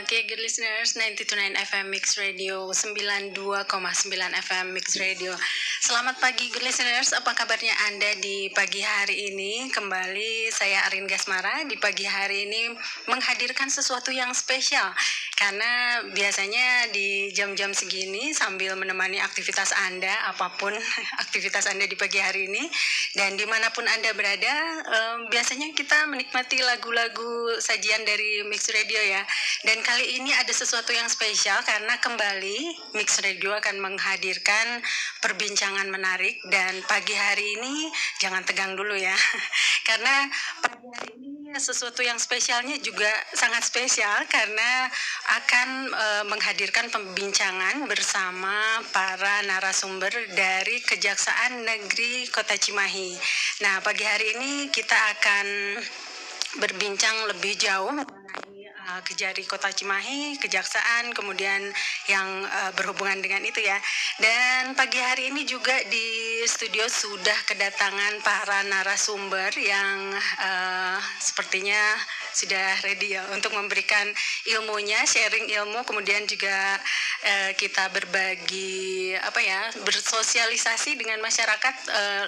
Oke, good listeners, 929 FM Mix Radio, 92,9 FM Mix Radio. Selamat pagi, good listeners. Apa kabarnya Anda di pagi hari ini? Kembali saya Arin Gasmara di pagi hari ini menghadirkan sesuatu yang spesial. Karena biasanya di jam-jam segini sambil menemani aktivitas Anda, apapun aktivitas Anda di pagi hari ini, dan dimanapun Anda berada, biasanya kita menikmati lagu-lagu sajian dari Mix Radio ya. Dan kali ini ada sesuatu yang spesial karena kembali Mix Radio akan menghadirkan perbincangan menarik. Dan pagi hari ini jangan tegang dulu ya, karena pagi hari ini sesuatu yang spesialnya juga sangat spesial karena akan menghadirkan pembincangan bersama para narasumber dari Kejaksaan Negeri Kota Cimahi. Nah, pagi hari ini kita akan berbincang lebih jauh mengenai Kejari Kota Cimahi, Kejaksaan, kemudian yang berhubungan dengan itu ya. Dan pagi hari ini juga di studio sudah kedatangan para narasumber yang sepertinya sudah ready ya untuk memberikan ilmunya, sharing ilmu, kemudian juga kita berbagi bersosialisasi dengan masyarakat,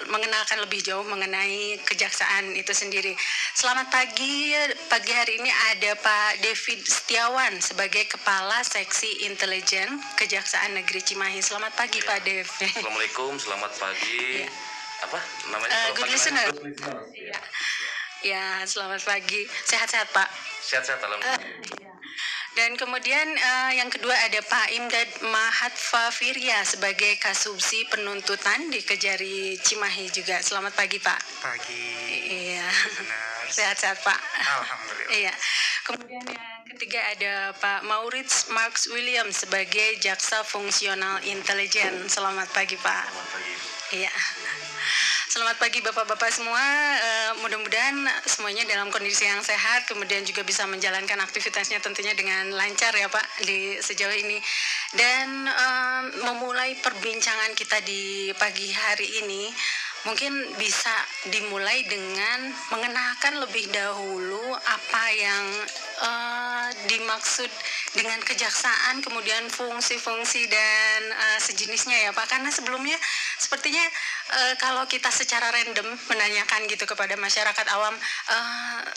mengenalkan lebih jauh mengenai kejaksaan itu sendiri. Selamat pagi hari ini ada Pak David Setiawan sebagai Kepala Seksi Intelijen Kejaksaan Negeri Cimahi. Selamat pagi Pak Dev. Assalamualaikum, selamat pagi. Apa namanya? Good listener. Ya, selamat pagi. Sehat-sehat Pak? Sehat-sehat, alhamdulillah. Dan kemudian yang kedua ada Pak Imdad Mahatfa Firya sebagai Kasubsi Penuntutan di Kejari Cimahi juga. Selamat pagi Pak. Pagi. Iya. Benar. Sehat-sehat Pak. Alhamdulillah. Iya. Kemudian yang ketiga ada Pak Maurits Marks William sebagai Jaksa Fungsional Intelijen. Selamat pagi Pak. Selamat pagi. Iya. Selamat pagi Bapak-Bapak semua, mudah-mudahan semuanya dalam kondisi yang sehat, kemudian juga bisa menjalankan aktivitasnya tentunya dengan lancar ya Pak di sejauh ini. Dan memulai perbincangan kita di pagi hari ini, mungkin bisa dimulai dengan mengenalkan lebih dahulu apa yang dimaksud dengan kejaksaan, kemudian fungsi-fungsi dan sejenisnya ya Pak. Karena sebelumnya sepertinya kalau kita secara random menanyakan gitu kepada masyarakat awam,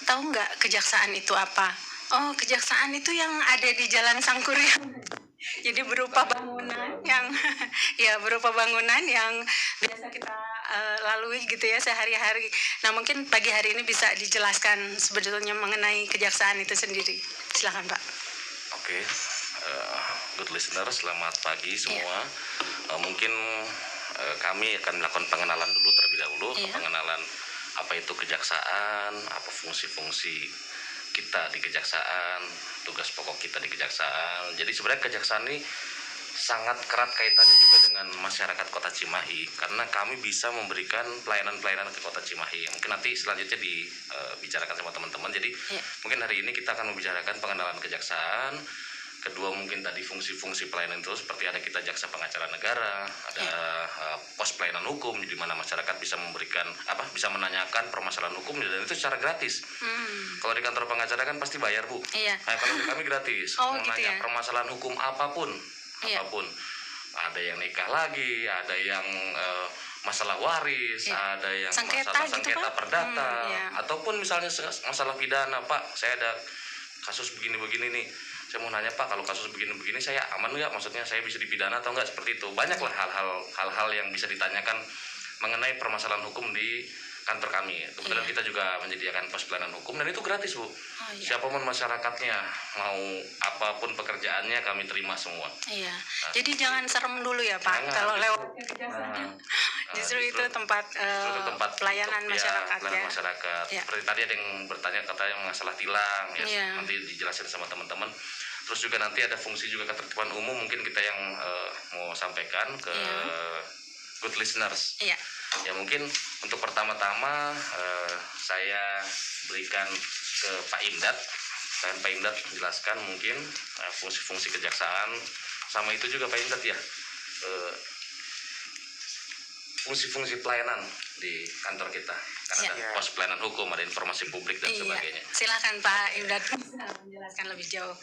tahu nggak kejaksaan itu apa? Oh, kejaksaan itu yang ada di Jalan Sangkuriang. Jadi berupa bangunan yang biasa kita lalui gitu ya sehari-hari. Nah, mungkin pagi hari ini bisa dijelaskan sebetulnya mengenai kejaksaan itu sendiri. Silakan Pak. Oke, good listener, selamat pagi semua. Mungkin kami akan melakukan pengenalan dulu terlebih dahulu, pengenalan apa itu kejaksaan, apa fungsi-fungsi kita di kejaksaan, tugas pokok kita di kejaksaan. Jadi sebenarnya kejaksaan ini sangat erat kaitannya juga dengan masyarakat Kota Cimahi karena kami bisa memberikan pelayanan-pelayanan ke Kota Cimahi. Mungkin nanti selanjutnya dibicarakan sama teman-teman. Jadi mungkin hari ini kita akan membicarakan pengenalan kejaksaan. Kedua mungkin tadi fungsi-fungsi pelayanan itu seperti ada kita jaksa pengacara negara, ada pos pelayanan hukum di mana masyarakat bisa bisa menanyakan permasalahan hukum dan itu secara gratis. Kalau di kantor pengacara kan pasti bayar Bu. Nah, kalau di kami gratis. Mau nanya permasalahan hukum apapun. Ada yang nikah lagi, ada yang masalah waris, ada yang masalah sengketa perdata, ataupun misalnya masalah pidana, Pak, saya ada kasus begini-begini nih. Saya mau nanya Pak, kalau kasus begini-begini saya aman nggak? Maksudnya saya bisa dipidana atau nggak? Seperti itu. Banyaklah hal-hal yang bisa ditanyakan mengenai permasalahan hukum di kantor kami. Kemudian kita juga menyediakan pos pelayanan hukum dan itu gratis Bu. Siapapun masyarakatnya, mau apapun pekerjaannya kami terima semua. Jadi jangan serem dulu ya Pak. Kalau lewat kejaksaan, justru itu tempat pelayanan masyarakat ya. Masyarakat. Seperti tadi ada yang bertanya katanya masalah tilang ya. Nanti dijelasin sama teman-teman. Terus juga nanti ada fungsi juga ketertiban umum mungkin kita yang mau sampaikan ke good listeners. Ya mungkin untuk pertama-tama saya berikan ke Pak Imdad. Pak Imdad menjelaskan mungkin fungsi-fungsi kejaksaan. Sama itu juga Pak Imdad ya. Fungsi-fungsi pelayanan di kantor kita. Karena ada pos pelayanan hukum, ada informasi publik dan sebagainya. Silakan Pak Imdad menjelaskan lebih jauh.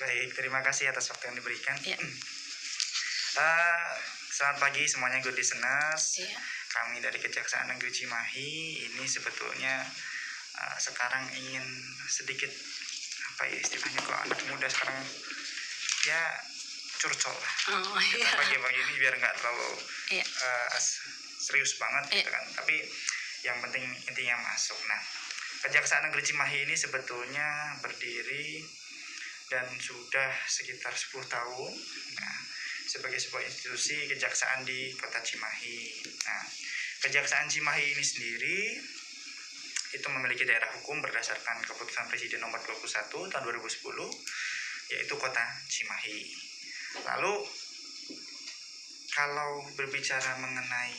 Baik, terima kasih atas waktu yang diberikan. Ya. Selamat pagi semuanya, good listeners. Ya. Kami dari Kejaksaan Negeri Cimahi ini sebetulnya sekarang ingin sedikit apa ya istilahnya, kalau anak muda sekarang ya curcol lah. Kita pagi-pagi ini biar nggak terlalu serius banget gitu kan. Tapi yang penting intinya masuk. Nah, Kejaksaan Negeri Cimahi ini sebetulnya berdiri dan sudah sekitar 10 tahun. Nah, sebagai sebuah institusi kejaksaan di Kota Cimahi. Nah, Kejaksaan Cimahi ini sendiri itu memiliki daerah hukum berdasarkan keputusan Presiden nomor 21 tahun 2010, yaitu Kota Cimahi. Lalu kalau berbicara mengenai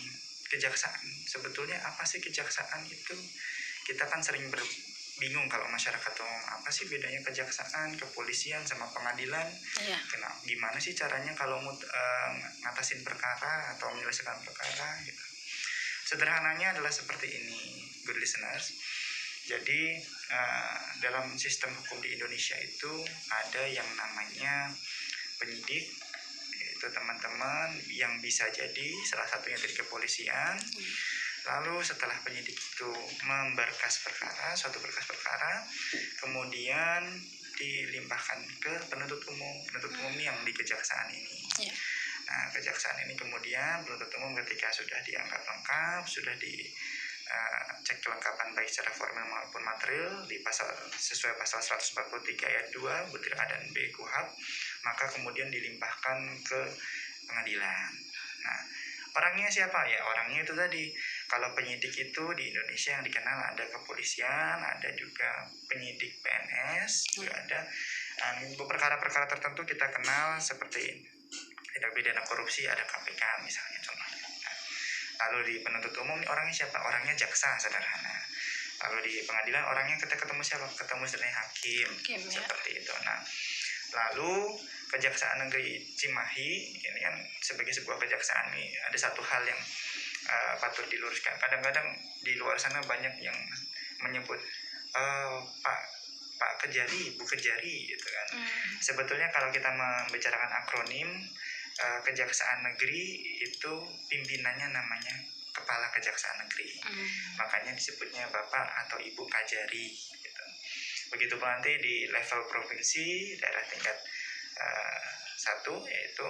kejaksaan, sebetulnya apa sih kejaksaan itu? Kita kan sering bingung kalau masyarakat umum, apa sih bedanya kejaksaan, kepolisian, sama pengadilan? Gimana sih caranya kalau ngatasin perkara atau menyelesaikan perkara gitu. Sederhananya adalah seperti ini, good listeners. Jadi dalam sistem hukum di Indonesia itu ada yang namanya penyidik, yaitu teman-teman yang bisa jadi salah satunya dari kepolisian. Lalu setelah penyidik itu memberkas perkara, suatu berkas perkara, kemudian dilimpahkan ke penuntut umum yang di kejaksaan ini. Nah, kejaksaan ini kemudian penuntut umum ketika sudah dianggap lengkap, sudah dicek kelengkapan baik secara formal maupun material sesuai pasal 143 ayat 2 butir A dan B KUHP, maka kemudian dilimpahkan ke pengadilan. Nah, orangnya siapa ya? Orangnya itu tadi, kalau penyidik itu di Indonesia yang dikenal ada kepolisian, ada juga penyidik PNS, juga ada perkara-perkara tertentu kita kenal seperti tindak pidana korupsi, ada KPK misalnya contohnya. Nah, lalu di penuntut umum orangnya siapa? Orangnya jaksa, sederhana. Lalu di pengadilan orangnya kita ketemu siapa? Ketemu sebenarnya hakim seperti itu. Nah, lalu Kejaksaan Negeri Cimahi ini kan sebagai sebuah kejaksaan ini ada satu hal yang patut diluruskan. Kadang-kadang di luar sana banyak yang menyebut Pak Kejari, Bu Kejari gitu kan. Sebetulnya kalau kita membicarakan akronim, Kejaksaan Negeri itu pimpinannya namanya Kepala Kejaksaan Negeri. Makanya disebutnya Bapak atau Ibu Kajari gitu. Begitu pun nanti di level provinsi, daerah tingkat 1 yaitu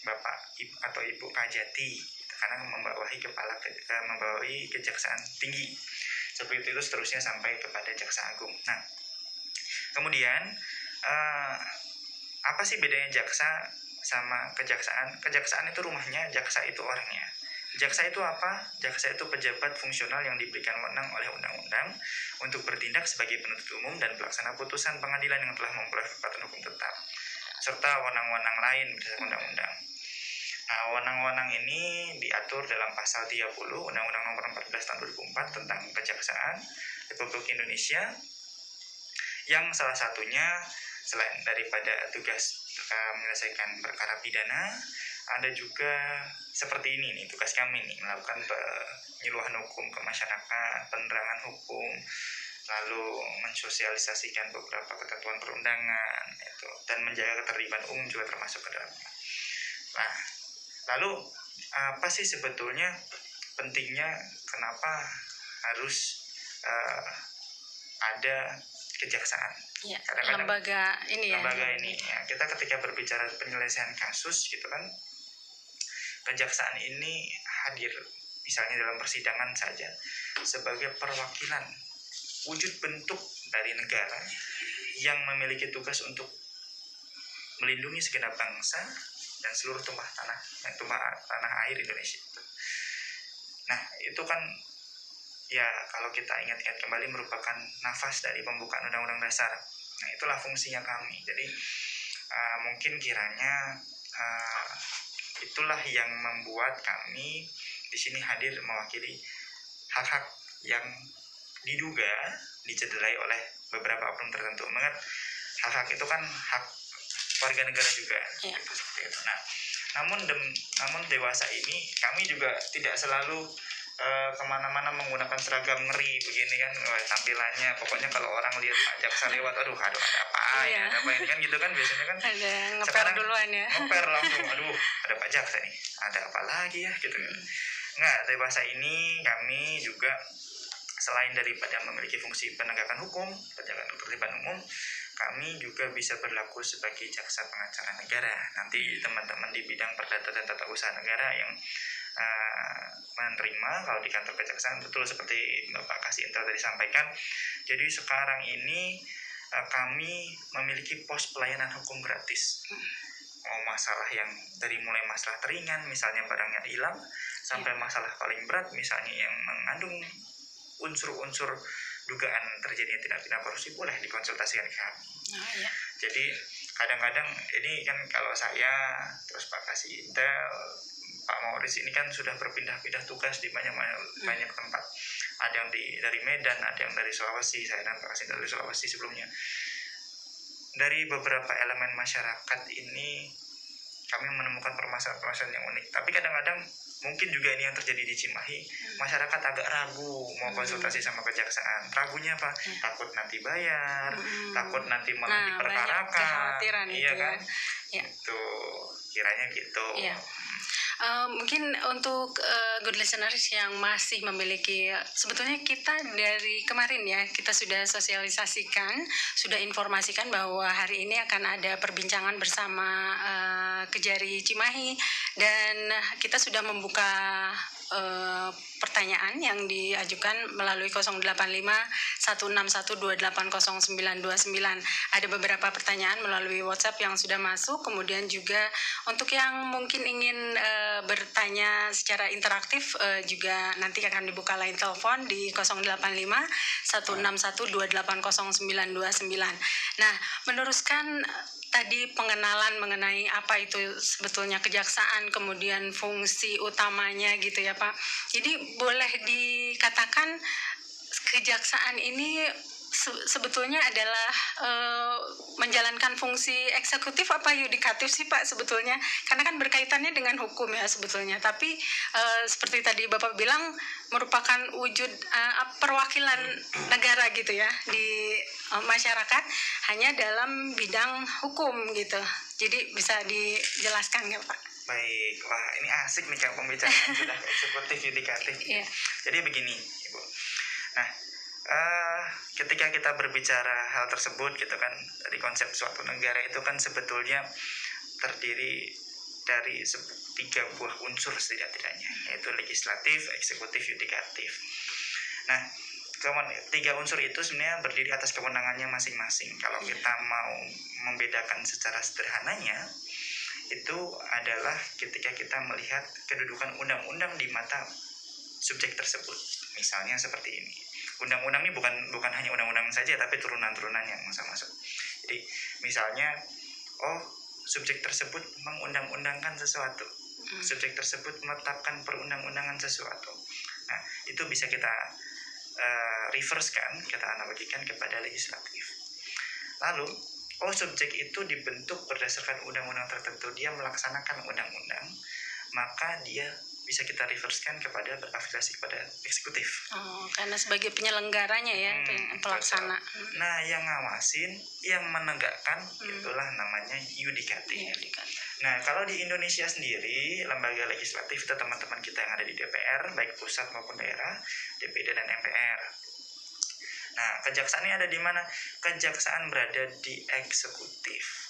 Bapak atau Ibu Kajati gitu, karena membawahi kejaksaan tinggi. Seperti itu seterusnya sampai kepada Jaksa Agung. Nah, kemudian apa sih bedanya jaksa sama kejaksaan? Kejaksaan itu rumahnya, jaksa itu orangnya. Jaksa itu apa? Jaksa itu pejabat fungsional yang diberikan wewenang oleh undang-undang untuk bertindak sebagai penuntut umum dan pelaksana putusan pengadilan yang telah memperoleh kekuatan hukum tetap, serta wewenang-wewenang lain berdasarkan undang-undang. Nah, wewenang-wewenang ini diatur dalam pasal 30 Undang-Undang Nomor 14 Tahun 2004 tentang Kejaksaan Republik Indonesia, yang salah satunya selain daripada tugas menyelesaikan perkara pidana, ada juga seperti ini nih, tugas kami nih, melakukan penyuluhan hukum ke masyarakat, penerangan hukum, lalu mensosialisasikan beberapa ketentuan perundangan itu, dan menjaga ketertiban umum juga termasuk ke dalamnya. Nah, lalu apa sih sebetulnya pentingnya kenapa harus ada kejaksaan? Ya, kadang-kadang lembaga ini ya. Kita ketika berbicara penyelesaian kasus gitu kan, kejaksaan ini hadir misalnya dalam persidangan saja sebagai perwakilan wujud bentuk dari negara yang memiliki tugas untuk melindungi segenap bangsa dan seluruh tumpah tanah air Indonesia. Nah, itu kan ya kalau kita ingat-ingat kembali merupakan nafas dari pembukaan Undang-Undang Dasar. Nah, itulah fungsinya kami. Jadi mungkin kiranya itulah yang membuat kami di sini hadir mewakili hak-hak yang diduga dicederai oleh beberapa oknum tertentu. Mengingat hak-hak itu kan hak warga negara juga. Nah, namun dewasa ini kami juga tidak selalu kemana-mana menggunakan seragam ngeri begini kan. Wah, tampilannya pokoknya kalau orang lihat Pak Jaksa lewat, aduh ada apa ya, ada apa ini kan gitu kan biasanya kan. Ada ngeper Sekarang duluan ya. ngeper langsung, aduh ada Pak Jaksa nih, ada apa lagi ya gitu kan. Enggak, dari bahasa ini kami juga selain daripada memiliki fungsi penegakan hukum, penegakan ketertiban umum, kami juga bisa berlaku sebagai jaksa pengacara negara. Nanti teman-teman di bidang perdata dan tata usaha negara yang menerima kalau di kantor kejaksaan, betul seperti Bapak Kasih-Intel tadi sampaikan. Jadi sekarang ini kami memiliki pos pelayanan hukum gratis. Mau masalah yang dari mulai masalah teringan, misalnya barangnya hilang, sampai masalah paling berat, misalnya yang mengandung unsur-unsur dugaan terjadinya tindak pidana korupsi, boleh dikonsultasikan ke kami. Jadi kadang-kadang ini kan kalau saya terus Pak Kasih-Intel, Pak Mauris ini kan sudah berpindah-pindah tugas di banyak tempat. Ada yang dari Medan, ada yang dari Sulawesi, saya dan Pak Kasih-Intel dari Sulawesi sebelumnya. Dari beberapa elemen masyarakat ini kami menemukan permasalahan-permasalahan yang unik. Tapi kadang-kadang mungkin juga ini yang terjadi di Cimahi, masyarakat agak ragu mau konsultasi sama kejaksaan. Ragunya apa? Takut nanti bayar, takut nanti malah diperkarakan. Iya kan? Ya. Itu kiranya gitu. Ya. Mungkin untuk good listeners yang masih memiliki, sebetulnya kita dari kemarin ya, kita sudah sosialisasikan, sudah informasikan bahwa hari ini akan ada perbincangan bersama Kejari Cimahi, dan kita sudah membuka pertanyaan yang diajukan melalui 085 161 280 Ada beberapa pertanyaan melalui WhatsApp yang sudah masuk, kemudian juga untuk yang mungkin ingin bertanya secara interaktif juga nanti akan dibuka line telepon di 085 161 280 Nah, meneruskan tadi pengenalan mengenai apa itu sebetulnya kejaksaan, kemudian fungsi utamanya gitu ya Pak. Jadi boleh dikatakan kejaksaan ini sebetulnya adalah menjalankan fungsi eksekutif apa yudikatif sih Pak sebetulnya, karena kan berkaitannya dengan hukum ya sebetulnya, tapi seperti tadi Bapak bilang merupakan wujud perwakilan negara gitu ya di masyarakat hanya dalam bidang hukum gitu. Jadi bisa dijelaskan nggak Pak? Baik, wah ini asik nih kalau pembicaraan sudah eksekutif yudikatif. Yeah. Jadi begini Ibu, nah ketika kita berbicara hal tersebut gitu kan, dari konsep suatu negara itu kan sebetulnya terdiri dari 3 buah unsur setidak-tidaknya, yaitu legislatif, eksekutif, yudikatif. Nah, 3 unsur itu sebenarnya berdiri atas kewenangannya masing-masing. Kalau kita mau membedakan secara sederhananya, itu adalah ketika kita melihat kedudukan undang-undang di mata subjek tersebut. Misalnya seperti ini. Undang-undang ini bukan hanya undang-undang saja, tapi turunan-turunan yang masuk. Jadi misalnya, subjek tersebut mengundang-undangkan sesuatu, subjek tersebut menetapkan perundang-undangan sesuatu. Nah, itu bisa kita reverse-kan, kita analogikan kepada legislatif. Lalu, subjek itu dibentuk berdasarkan undang-undang tertentu, dia melaksanakan undang-undang, maka dia bisa kita reverse-kan kepada berafiliasi kepada eksekutif. Karena sebagai penyelenggaranya ya, pelaksana. Nah, yang ngawasin, yang menegakkan, itulah namanya yudikatif. Nah, kalau di Indonesia sendiri, lembaga legislatif itu teman-teman kita yang ada di DPR, baik pusat maupun daerah, DPD dan MPR. Nah, kejaksaan ini ada di mana? Kejaksaan berada di eksekutif.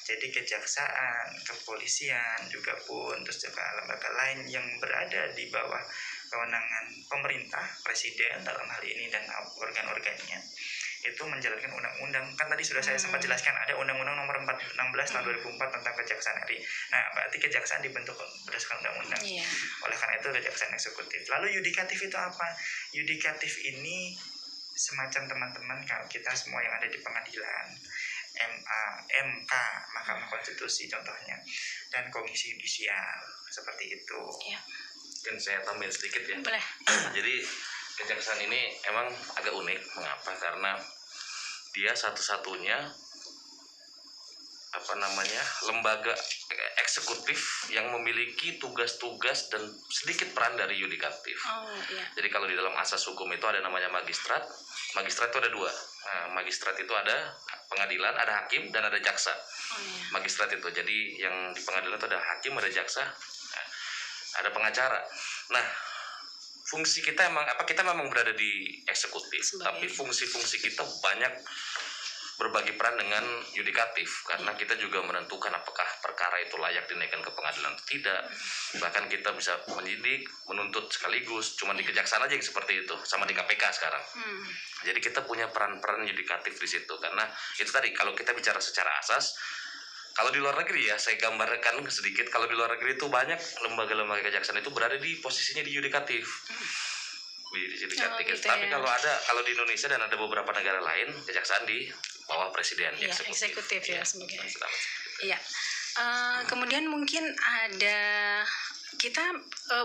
Jadi kejaksaan, kepolisian juga pun, terus juga lembaga lain yang berada di bawah kewenangan pemerintah, presiden dalam hal ini dan organ-organnya, itu menjalankan undang-undang. Kan tadi sudah saya sempat jelaskan, ada Undang-Undang Nomor 16 Tahun 2004 tentang Kejaksaan RI. Nah, berarti kejaksaan dibentuk berdasarkan undang-undang. Oleh karena itu kejaksaan eksekutif. Lalu yudikatif itu apa? Yudikatif ini semacam teman-teman kalau kita semua yang ada di pengadilan, MA, MK, Mahkamah Konstitusi contohnya, dan Komisi Yudisial, seperti itu. Mungkin saya tambahin sedikit ya. Boleh. Jadi kejaksaan ini emang agak unik. Mengapa? Karena dia satu-satunya lembaga eksekutif yang memiliki tugas-tugas dan sedikit peran dari yudikatif. Jadi kalau di dalam asas hukum itu ada namanya magistrat. Magistrat itu ada dua. Nah, magistrat itu ada pengadilan, ada hakim, dan ada jaksa. Magistrat itu, jadi yang di pengadilan itu ada hakim, ada jaksa, ada pengacara. Nah, fungsi kita kita memang berada di eksekutif, tapi fungsi-fungsi kita banyak berbagi peran dengan yudikatif, karena kita juga menentukan apakah perkara itu layak dinaikkan ke pengadilan atau tidak. Bahkan kita bisa menyidik, menuntut sekaligus. Cuma di kejaksaan aja yang seperti itu, sama di KPK sekarang. Jadi kita punya peran-peran yudikatif di situ, karena itu tadi kalau kita bicara secara asas. Kalau di luar negeri ya, saya gambarkan sedikit. Kalau di luar negeri itu banyak lembaga-lembaga kejaksaan itu berada di posisinya di yudikatif. Gitu Tapi ya. kalau di Indonesia dan ada beberapa negara lain, kejaksaan di bawah presiden, eksekutif ya sebagai. Iya. Hmm. Kemudian mungkin ada kita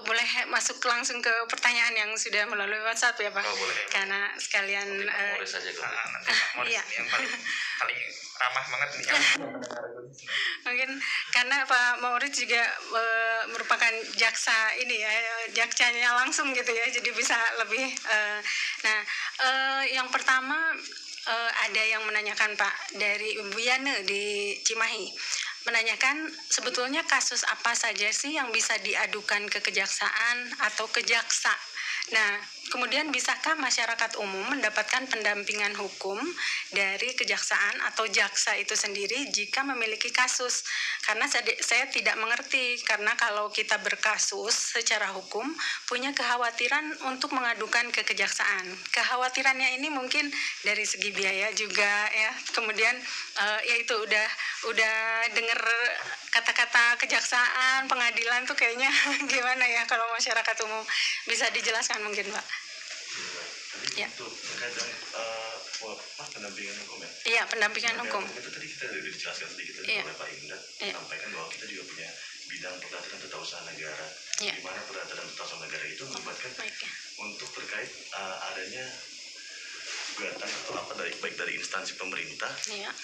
boleh masuk langsung ke pertanyaan yang sudah melalui WhatsApp ya Pak. Boleh. Karena sekalian Morris aja nanti Pak Morris Iya. yang paling ramah banget nih. mungkin karena Pak Maurits juga merupakan jaksa ini ya, jaksanya langsung gitu ya, jadi bisa lebih yang pertama ada yang menanyakan Pak dari Ibu Yana di Cimahi, menanyakan sebetulnya kasus apa saja sih yang bisa diadukan ke kejaksaan atau ke jaksa. Nah, kemudian bisakah masyarakat umum mendapatkan pendampingan hukum dari kejaksaan atau jaksa itu sendiri jika memiliki kasus? Karena saya tidak mengerti, karena kalau kita berkasus secara hukum punya kekhawatiran untuk mengadukan ke kejaksaan. Kekhawatirannya ini mungkin dari segi biaya juga ya. Kemudian ya itu udah dengar kata-kata kejaksaan, pengadilan tuh kayaknya gimana ya kalau masyarakat umum, bisa dijelaskan mungkin Pak? Ya. Untuk terkait dengan pendampingan hukum ya? Iya, pendampingan hukum. Itu tadi kita sudah dijelaskan sedikit Iya. oleh Pak Indra, sampaikan bahwa kita juga punya bidang perdata dan tata usaha negara, Iya. di mana perdata dan tata usaha negara itu melibatkan untuk terkait adanya gugatan atau apa baik dari instansi pemerintah Iya.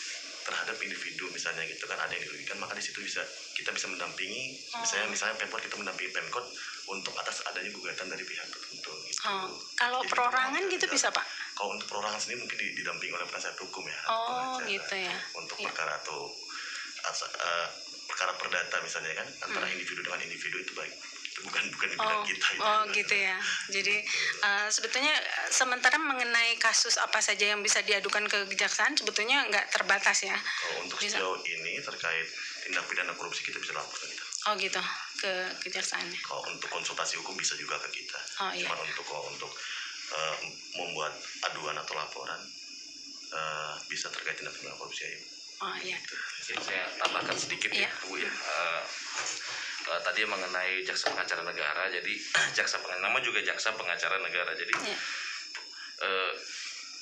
terhadap individu misalnya gitu kan, ada yang dirugikan, maka di situ kita bisa mendampingi, misalnya Pemkot, kita mendampingi Pemkot untuk atas adanya gugatan dari pihak tertentu gitu. Kalau Jadi perorangan kita gitu bisa Pak? Kalau untuk perorangan sendiri mungkin didampingi oleh penasihat hukum ya. Gitu ya. Untuk Iya. perkara atau perkara perdata misalnya kan, antara individu dengan individu itu baik. Itu bukan di bidang kita. Gitu ya. Jadi sebetulnya sementara mengenai kasus apa saja yang bisa diadukan ke kejaksaan sebetulnya nggak terbatas ya. Kalau untuk sejauh ini terkait tindak pidana korupsi kita bisa lapor ke kita. Gitu, ke kejaksaannya. Kalau untuk konsultasi hukum bisa juga ke kita. Iya. Cuma untuk membuat aduan atau laporan bisa terkait tindak pidana korupsi ya. Iya. Mungkin saya tambahkan sedikit ya Bu ya. Tadi mengenai jaksa pengacara negara, jadi nama juga jaksa pengacara negara. Jadi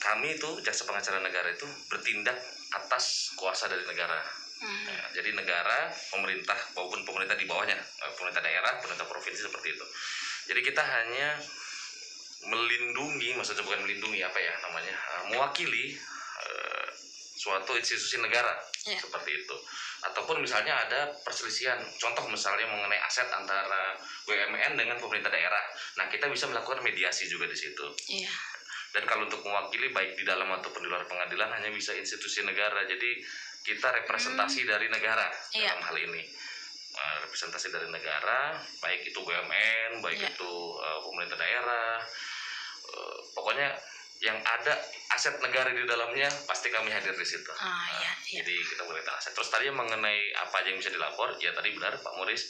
kami itu jaksa pengacara negara itu bertindak atas kuasa dari negara. Jadi negara, pemerintah maupun pemerintah di bawahnya, pemerintah daerah, pemerintah provinsi seperti itu. Jadi kita hanya melindungi, maksudnya bukan melindungi mewakili suatu institusi negara seperti itu. Ataupun misalnya ada perselisihan, contoh misalnya mengenai aset antara BUMN dengan pemerintah daerah. Nah, kita bisa melakukan mediasi juga di situ. Iya. Dan kalau untuk mewakili baik di dalam ataupun di luar pengadilan hanya bisa institusi negara. Jadi kita representasi dari negara dalam hal ini. Representasi dari negara, baik itu BUMN, baik itu pemerintah daerah. Pokoknya yang ada aset negara di dalamnya pasti kami hadir di situ. Jadi kita boleh aset. Terus tadi mengenai apa aja yang bisa dilapor, ya tadi benar Pak Morris,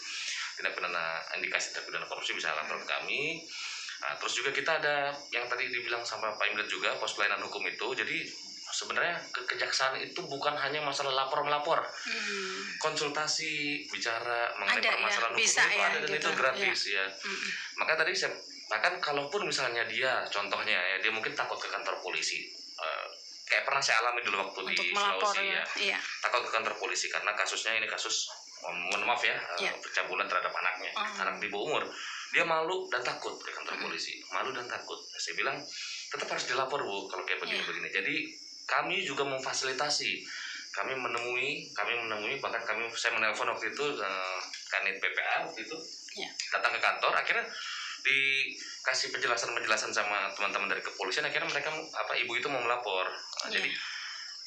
indikasi tindak pidana korupsi bisa lapor ke kami. Terus juga kita ada yang tadi dibilang sama Pak Imret juga, pos pelayanan hukum itu. Jadi sebenarnya kejaksaan itu bukan hanya masalah lapor-melapor, konsultasi, bicara mengenai permasalahan hukum bisa itu ada dan itu gratis ya. Maka tadi bahkan kalaupun misalnya dia contohnya ya, dia mungkin takut ke kantor polisi, kayak pernah saya alami dulu waktu untuk di melapor, Sulawesi ya, takut ke kantor polisi karena kasusnya ini kasus, mohon maaf ya, pencabulan terhadap anaknya, anak di bawah umur, dia malu dan takut ke kantor polisi, malu dan takut. Saya bilang tetap harus dilapor Bu kalau kayak begini-begini. Jadi kami juga memfasilitasi kami menemui bahkan saya menelpon waktu itu Kanit PPA waktu itu datang ke kantor, akhirnya dikasih penjelasan sama teman-teman dari kepolisian, akhirnya mereka ibu itu mau melapor. Jadi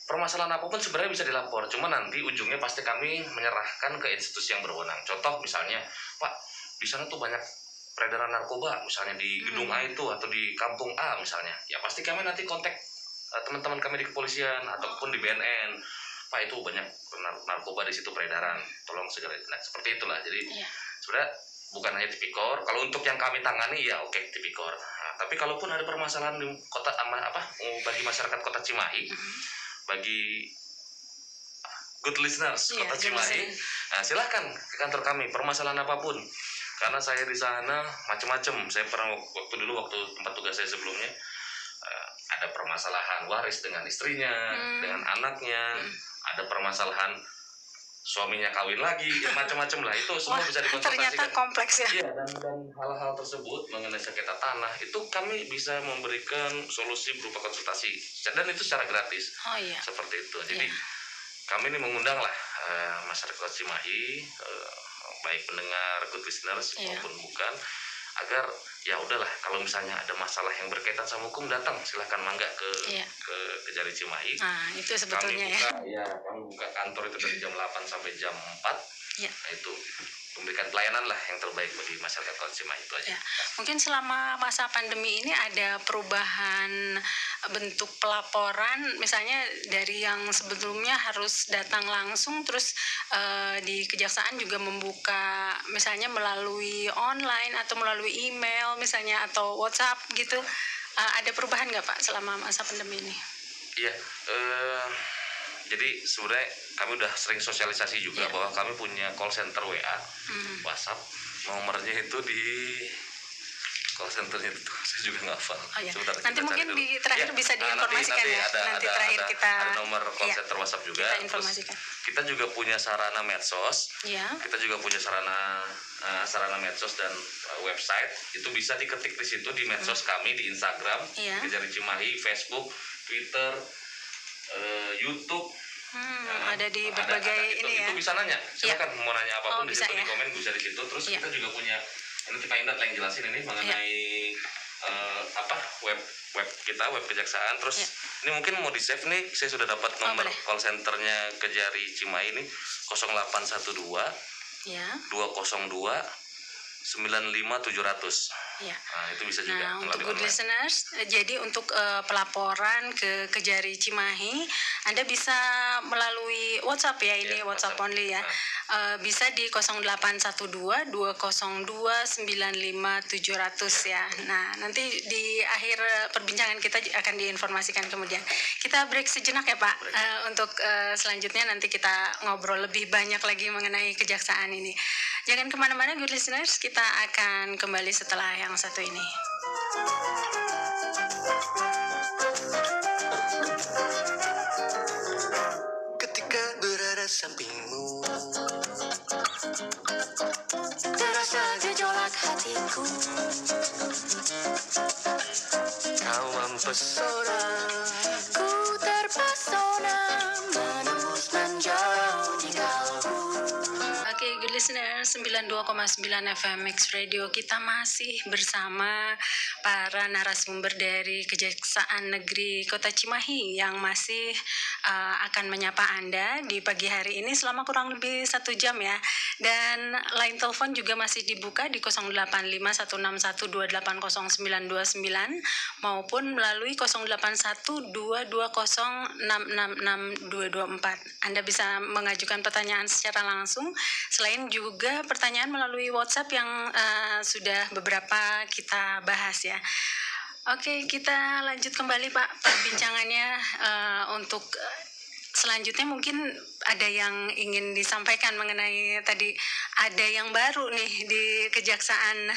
permasalahan apapun sebenarnya bisa dilapor, cuma nanti ujungnya pasti kami menyerahkan ke institusi yang berwenang. Contoh misalnya, Pak, di sana tuh banyak peredaran narkoba misalnya di gedung A itu atau di kampung A misalnya, ya pasti kami nanti kontak teman-teman kami di kepolisian ataupun di BNN, Pak itu banyak narkoba di situ peredaran, tolong segera. Nah, seperti itulah. Jadi sebenarnya bukan hanya tipikor. Kalau untuk yang kami tangani ya oke, tipikor. Nah, tapi kalaupun ada permasalahan di kota bagi masyarakat Kota Cimahi, bagi good listeners Kota Cimahi, nah, silahkan ke kantor kami permasalahan apapun. Karena saya di sana macam-macam. Saya pernah waktu tempat tugas saya sebelumnya ada permasalahan waris dengan istrinya, dengan anaknya, ada permasalahan suaminya kawin lagi, ya macam-macam lah. Itu semua bisa dikonsultasikan. Ternyata kompleks ya. Iya, dan hal-hal tersebut mengenai sengketa tanah itu kami bisa memberikan solusi berupa konsultasi, dan itu secara gratis. Seperti itu. Jadi kami ini mengundang lah masyarakat Cimahi, baik pendengar good listeners maupun bukan, agar ya udahlah, kalau misalnya ada masalah yang berkaitan sama hukum, datang silahkan mangga ke Kejari Cimahi. Nah, itu sebetulnya kami buka kantor itu dari jam 8 sampai jam 4. Nah, itu memberikan pelayanan lah yang terbaik bagi masyarakat Kota Cimahi, itu aja. Mungkin selama masa pandemi ini ada perubahan bentuk pelaporan, misalnya dari yang sebelumnya harus datang langsung, terus di kejaksaan juga membuka misalnya melalui online atau melalui email misalnya atau WhatsApp gitu. Ada perubahan nggak Pak selama masa pandemi ini? Iya, jadi sebenarnya kami udah sering sosialisasi juga bahwa kami punya call center WA, WhatsApp, nomornya itu di call centernya itu saya juga nggak hafal. Sebentar, nanti mungkin di terakhir bisa diinformasikan nanti terakhir kita ada nomor call center WhatsApp juga. Kita informasikan. Kita juga punya sarana medsos. Kita juga punya sarana medsos dan website. Itu bisa diketik di situ di medsos kami, di Instagram, Kejari Cimahi, Facebook, Twitter, YouTube. Ada di berbagai itu bisa nanya. Silakan mau nanya apapun di situ, di komen bisa di situ. Terus kita juga punya, nanti Pak Indat yang jelasin ini mengenai web kita, web kejaksaan. Terus ini mungkin mau di save nih, saya sudah dapat nomor call centernya Kejari Cimahi ini 0812 202 95700. Nah, itu bisa juga. Nah, untuk good listeners, jadi untuk pelaporan ke Kejari Cimahi, Anda bisa melalui WhatsApp ya, ini WhatsApp only ya. Bisa di 0812 202 95700 ya. Nah, nanti di akhir perbincangan kita akan diinformasikan kemudian. Kita break sejenak ya Pak. Untuk selanjutnya nanti kita ngobrol lebih banyak lagi mengenai kejaksaan ini. Jangan kemana-mana good listeners, kita akan kembali setelah yang satu ini. Ketika berada sampingmu, terasa gejolak hatiku. Kau mempesona, ku terpesona, menembus menjauh tinggalku. Good listener, 92,9 FM Mix Radio, kita masih bersama para narasumber dari Kejaksaan Negeri Kota Cimahi yang masih akan menyapa Anda di pagi hari ini selama kurang lebih 1 jam ya. Dan line telepon juga masih dibuka di 085161280929 maupun melalui 081220666224. Anda bisa mengajukan pertanyaan secara langsung, selain juga pertanyaan melalui WhatsApp yang sudah beberapa kita bahas ya. Oke, kita lanjut kembali Pak perbincangannya. Untuk selanjutnya mungkin ada yang ingin disampaikan mengenai tadi ada yang baru nih di Kejaksaan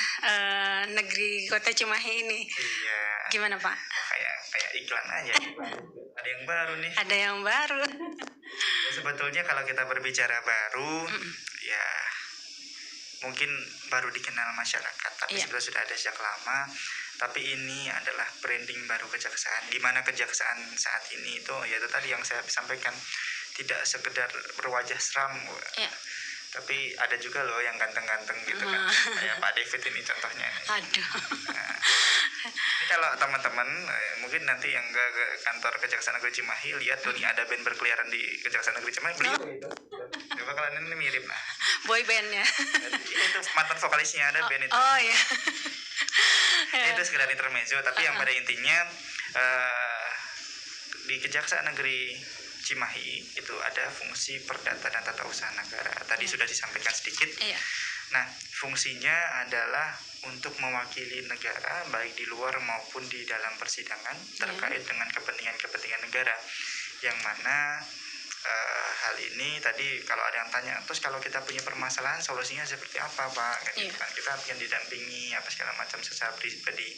Negeri Kota Cimahi ini. Iya. Gimana Pak? Kayak iklan aja. Ada yang baru nih. Ada yang baru. Ya, sebetulnya kalau kita berbicara baru, ya mungkin baru dikenal masyarakat, tapi sebetulnya sudah ada sejak lama. Tapi ini adalah branding baru kejaksaan, di mana kejaksaan saat ini itu, yaitu tadi yang saya sampaikan, tidak sekedar berwajah seram, Iya. tapi ada juga loh yang ganteng-ganteng gitu kan, kayak Pak David ini contohnya. Aduh. Nah, ini kalau teman-teman mungkin nanti yang ke kantor Kejaksaan Negeri Cimahi lihat tuh nih ada band berkeliaran di Kejaksaan Negeri Cimahi, beliau itu coba kalian ini mirip lah. Boy bandnya. Itu mantan vokalisnya ada band itu. Oh ya. Itu sekedar intermezzo, tapi yang pada intinya di Kejaksaan Negeri Cimahi itu ada fungsi perdata dan tata usaha negara. Tadi sudah disampaikan sedikit. Iya. Nah, fungsinya adalah untuk mewakili negara baik di luar maupun di dalam persidangan terkait dengan kepentingan-kepentingan negara. Yang mana hal ini tadi kalau ada yang tanya, terus kalau kita punya permasalahan solusinya seperti apa, Pak? Gitu kan. Kita akan didampingi apa segala macam secara pribadi.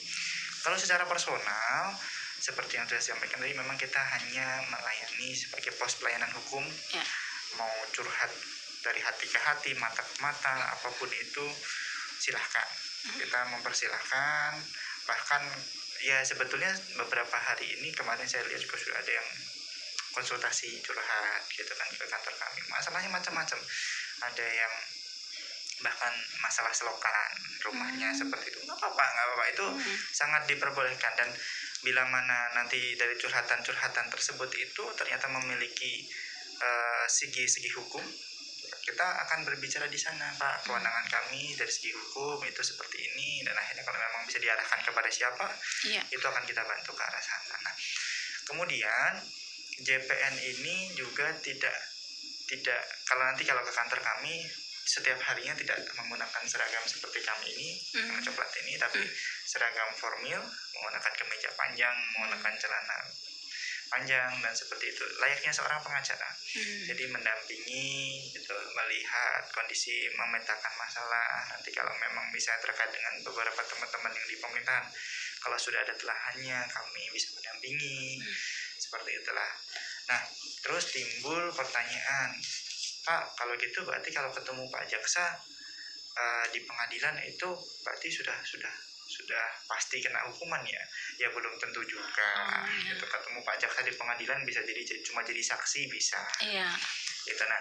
Kalau secara personal seperti yang sudah disampaikan tadi, memang kita hanya melayani sebagai pos pelayanan hukum. Ya. Mau curhat dari hati ke hati, mata ke mata, apapun itu silahkan. Kita mempersilahkan. Bahkan ya sebetulnya beberapa hari ini kemarin saya lihat juga sudah ada yang konsultasi curhat gitu kan ke kantor kami. Masalahnya macam-macam. Ada yang bahkan masalah selokan rumahnya seperti itu, nggak apa-apa itu sangat diperbolehkan. Dan bila mana nanti dari curhatan tersebut itu ternyata memiliki segi hukum, kita akan berbicara di sana, Pak, kewenangan kami dari segi hukum itu seperti ini, dan akhirnya kalau memang bisa diarahkan kepada siapa, itu akan kita bantu ke arah sana. Nah, kemudian JPN ini juga tidak kalau ke kantor kami setiap harinya tidak menggunakan seragam seperti kami ini, yang coklat ini, tapi seragam formal, menggunakan kemeja panjang, menggunakan celana panjang, dan seperti itu layaknya seorang pengacara. Jadi mendampingi gitu, melihat kondisi, memetakan masalah. Nanti kalau memang bisa terkait dengan beberapa teman-teman yang di pemerintahan, kalau sudah ada telahannya kami bisa mendampingi, seperti itulah. Nah, terus timbul pertanyaan, Pak, kalau gitu berarti kalau ketemu Pak Jaksa di pengadilan itu berarti sudah pasti kena hukuman ya? Ya belum tentu juga. Gitu, ketemu Pak Jaksa di pengadilan bisa cuma jadi saksi bisa. Iya. Gitu. Nah,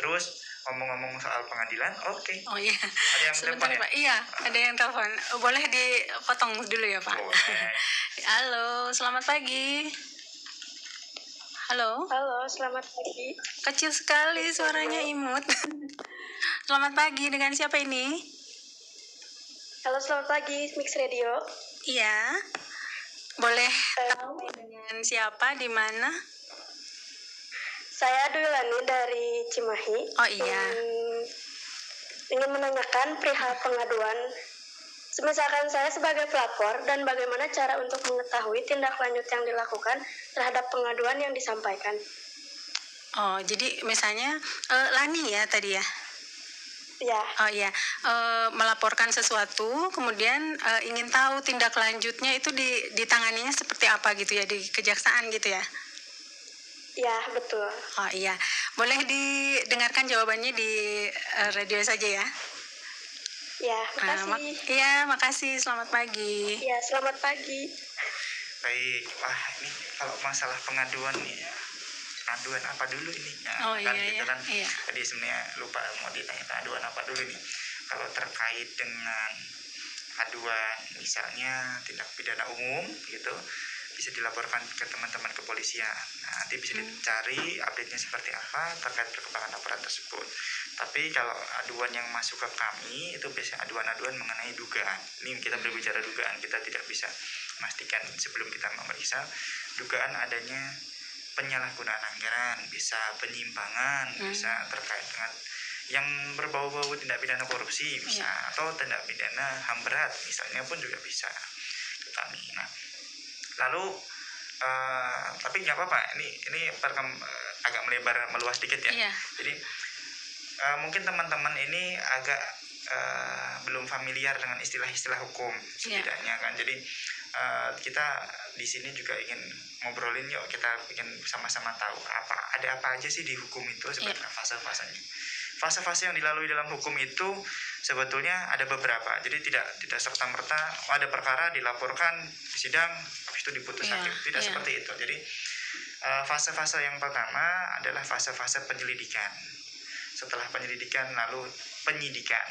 terus ngomong-ngomong soal pengadilan, oke. Oh iya. Ada yang telepon ya? Pak. Iya, ada yang telepon. Boleh dipotong dulu ya, Pak? Boleh. Halo, selamat pagi. Halo. Halo, selamat pagi. Kecil sekali suaranya, imut. Selamat pagi, dengan siapa ini? Halo, selamat pagi, Mix Radio. Iya. Boleh tahu dengan siapa, di mana? Saya Dulani dari Cimahi. Oh iya. Ingin menanyakan perihal pengaduan. Misalkan saya sebagai pelapor, dan bagaimana cara untuk mengetahui tindak lanjut yang dilakukan terhadap pengaduan yang disampaikan. Oh, jadi misalnya Lani ya tadi ya? Ya. Oh iya, melaporkan sesuatu, kemudian ingin tahu tindak lanjutnya itu ditanganinya seperti apa gitu ya, di kejaksaan gitu ya? Ya, betul. Oh iya, boleh didengarkan jawabannya di radio saja ya? Ya, makasih. Iya, makasih. Selamat pagi. Ya, selamat pagi. Baik, wah ini kalau masalah pengaduan nih, pengaduan apa dulu ini? Nah, Oh kan iya, gitu kan. iya. Tadi sebenarnya lupa mau ditanya pengaduan apa dulu nih. Kalau terkait dengan aduan, misalnya tindak pidana umum gitu, bisa dilaporkan ke teman-teman kepolisian. Nah, nanti bisa dicari update-nya seperti apa terkait perkembangan laporan tersebut. Tapi kalau aduan yang masuk ke kami itu biasanya aduan-aduan mengenai dugaan. Ini kita berbicara dugaan, kita tidak bisa memastikan sebelum kita memeriksa. Dugaan adanya penyalahgunaan anggaran, bisa penyimpangan, bisa terkait dengan yang berbau-bau tindak pidana korupsi, bisa atau tindak pidana HAM berat, misalnya pun juga bisa ke kami. Nah, lalu tapi nggak apa-apa. Ini agak meluas dikit ya. Iya. Jadi mungkin teman-teman ini agak belum familiar dengan istilah-istilah hukum setidaknya kan. Jadi kita di sini juga ingin ngobrolin, yuk kita ingin sama-sama tahu ada apa aja sih di hukum itu, sebenarnya fase-fasenya. Fase-fase yang dilalui dalam hukum itu sebetulnya ada beberapa. Jadi tidak serta-merta ada perkara dilaporkan di sidang habis itu diputus hakim. Tidak seperti itu. Jadi Fase-fase yang pertama adalah fase-fase penyelidikan. Setelah penyelidikan lalu penyidikan.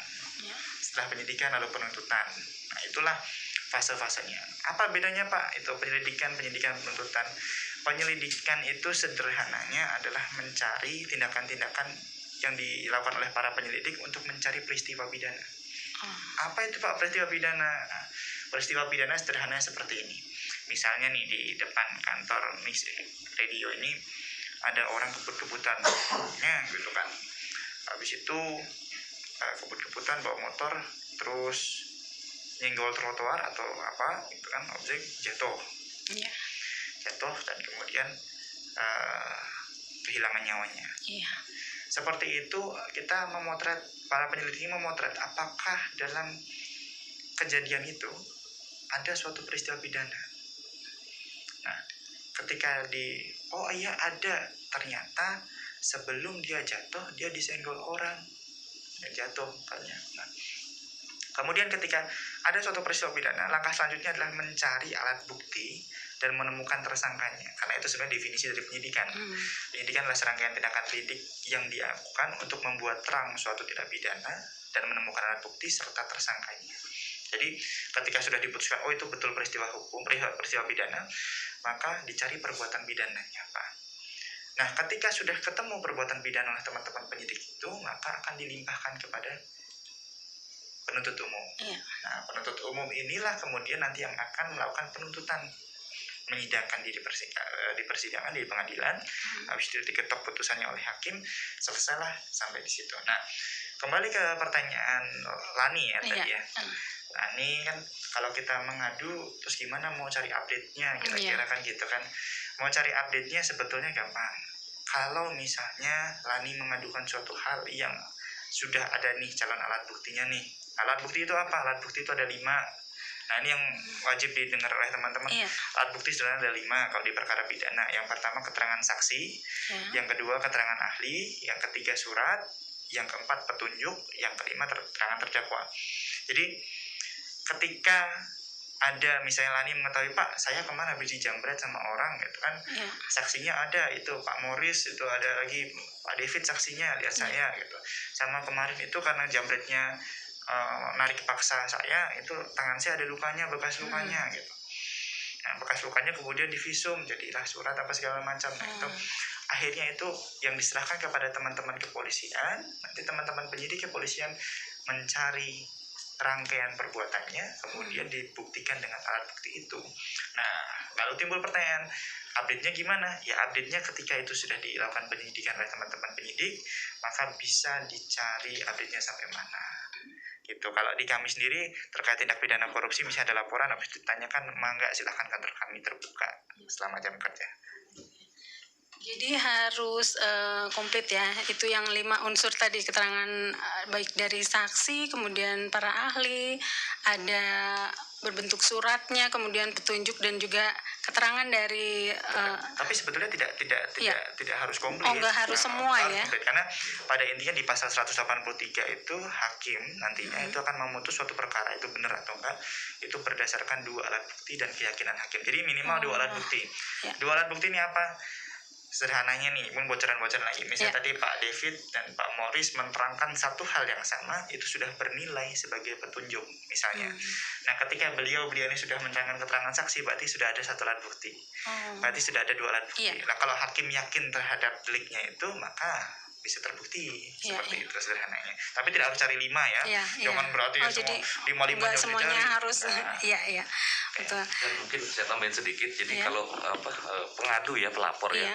Setelah penyidikan lalu penuntutan. Nah, itulah fase-fasenya. Apa bedanya Pak? Itu penyelidikan, penuntutan. Penyelidikan itu sederhananya adalah mencari tindakan-tindakan yang dilakukan oleh para penyelidik untuk mencari peristiwa pidana. Apa itu Pak peristiwa pidana? Nah, peristiwa pidana sederhananya seperti ini. Misalnya nih di depan kantor Mix Radio ini ada orang kebut-kebutan, ya gitu kan. Habis itu kebut-kebutan bawa motor terus nyenggol trotoar atau apa gitu kan, objek jatuh dan kemudian kehilangan nyawanya. Seperti itu kita memotret, para penyelidik memotret apakah dalam kejadian itu ada suatu peristiwa pidana. Nah, ketika oh iya ada, ternyata sebelum dia jatuh dia disenggol orang dan jatuh misalnya. Nah, kemudian ketika ada suatu peristiwa pidana, langkah selanjutnya adalah mencari alat bukti dan menemukan tersangkanya. Karena itu sebenarnya definisi dari penyidikan. Penyidikan adalah serangkaian tindakan penyidik yang dilakukan untuk membuat terang suatu tindak pidana dan menemukan alat bukti serta tersangkanya. Jadi ketika sudah diputuskan, oh itu betul peristiwa hukum, peristiwa pidana, maka dicari perbuatan pidananya, Pak. Nah, ketika sudah ketemu perbuatan pidana oleh teman-teman penyidik itu, maka akan dilimpahkan kepada penuntut umum. Nah, penuntut umum inilah kemudian nanti yang akan melakukan penuntutan, menyidangkan di persidangan di pengadilan. Habis itu diketok putusannya oleh hakim, selesailah sampai di situ. Nah, kembali ke pertanyaan Lani ya tadi ya. Lani kan kalau kita mengadu terus gimana mau cari update-nya kira-kira kan gitu kan. Mau cari update-nya sebetulnya gampang. Kalau misalnya Lani mengadukan suatu hal yang sudah ada nih calon alat buktinya nih. Alat bukti itu apa? Alat bukti itu ada 5. Nah, ini yang wajib didengar oleh teman-teman. Alat bukti sebenarnya ada 5 kalau di perkara pidana. Yang pertama keterangan saksi, yang kedua keterangan ahli, yang ketiga surat, yang keempat petunjuk, yang kelima keterangan terdakwa. Jadi ketika ada misalnya Lani mengetahui, Pak saya kemarin habis dijambret sama orang gitu kan, saksinya ada itu Pak Morris, itu ada lagi Pak David saksinya, lihat saya gitu, sama kemarin itu karena jambretnya narik paksa saya, itu tangan saya ada lukanya, bekas lukanya gitu. Nah, bekas lukanya kemudian divisum, jadilah surat apa segala macam. Nah, itu akhirnya itu yang diserahkan kepada teman-teman kepolisian. Nanti teman-teman penyidik kepolisian mencari rangkaian perbuatannya, kemudian dibuktikan dengan alat bukti itu. Nah, lalu timbul pertanyaan, update-nya gimana? Ya, update-nya ketika itu sudah dilakukan penyidikan oleh teman-teman penyidik, maka bisa dicari update-nya sampai mana. Gitu. Kalau di kami sendiri terkait tindak pidana korupsi misalnya ada laporan habis ditanyakan, mangga silahkan kantor kami terbuka selama jam kerja. Jadi harus komplit ya, itu yang 5 unsur tadi, keterangan baik dari saksi, kemudian para ahli, ada berbentuk suratnya, kemudian petunjuk dan juga keterangan dari. Tapi sebetulnya tidak harus komplit. Oh, nggak harus semua ya. Komplit. Karena pada intinya di pasal 183 itu hakim nantinya itu akan memutus suatu perkara itu benar atau enggak, itu berdasarkan 2 alat bukti dan keyakinan hakim. Jadi minimal 2 alat bukti. 2 alat bukti ini apa? Sederhananya nih, mungkin bocoran-bocoran lagi. Misalnya tadi Pak David dan Pak Morris menerangkan satu hal yang sama, itu sudah bernilai sebagai petunjuk misalnya. Nah, ketika beliau ini sudah menerangkan keterangan saksi, berarti sudah ada 1 alat bukti. Berarti sudah ada 2 alat bukti. Nah, kalau hakim yakin terhadap deliknya itu, maka bisa terbukti seperti itu sederhananya. Tapi tidak harus cari 5 ya. Jangan berarti jadi 5 semuanya harus. Iya. Betul. Dan mungkin saya tambahin sedikit. Jadi kalau pengadu ya, pelapor ya.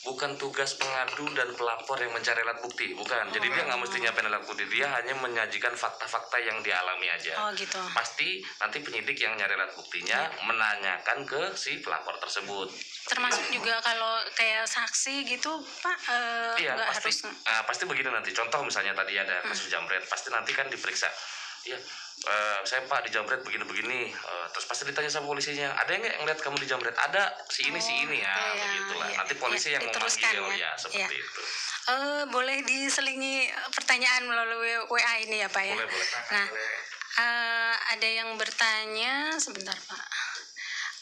Bukan tugas pengadu dan pelapor yang mencari alat bukti, bukan. Jadi dia nggak mesti nyiapin alat bukti, dia hanya menyajikan fakta-fakta yang dialami aja. Gitu. Pasti nanti penyidik yang nyari alat buktinya menanyakan ke si pelapor tersebut. Termasuk juga kalau kayak saksi gitu, Pak, nggak harus. Pasti begini nanti. Contoh misalnya tadi ada kasus jambret, pasti nanti kan diperiksa. Iya, saya Pak dijambret begini-begini. Terus pasti ditanya sama polisinya, ada yang ngeliat kamu dijambret? Ada, si ini ya, begitulah. Nanti polisi yang memanggil ya seperti itu. Boleh diselingi pertanyaan melalui WA ini ya Pak ya? Boleh. Nah, ada yang bertanya, sebentar Pak.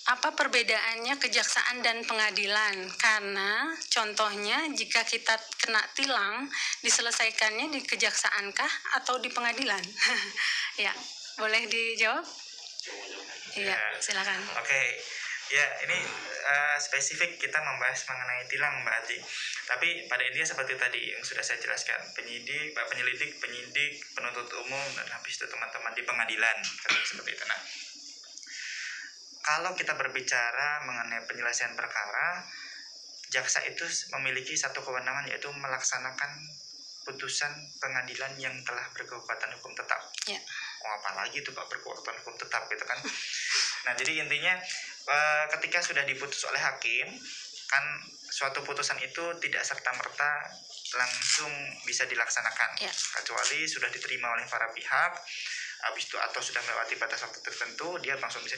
apa perbedaannya kejaksaan dan pengadilan? Karena contohnya jika kita kena tilang, diselesaikannya di kejaksaan kah atau di pengadilan? Ya, boleh dijawab? Iya, silakan. Oke. Ya, ini spesifik kita membahas mengenai tilang, Mbak Ati. Tapi pada intinya seperti tadi yang sudah saya jelaskan, penyelidik, penyidik, penuntut umum, dan habis itu teman-teman di pengadilan, seperti itu. Nah, kalau kita berbicara mengenai penyelesaian perkara, jaksa itu memiliki satu kewenangan, yaitu melaksanakan putusan pengadilan yang telah berkekuatan hukum tetap. Ya. Oh, apalagi itu Pak, berkekuatan hukum tetap gitu kan. Nah, jadi intinya ketika sudah diputus oleh hakim, kan suatu putusan itu tidak serta-merta langsung bisa dilaksanakan, kecuali sudah diterima oleh para pihak, habis itu atau sudah melewati batas waktu tertentu, dia langsung bisa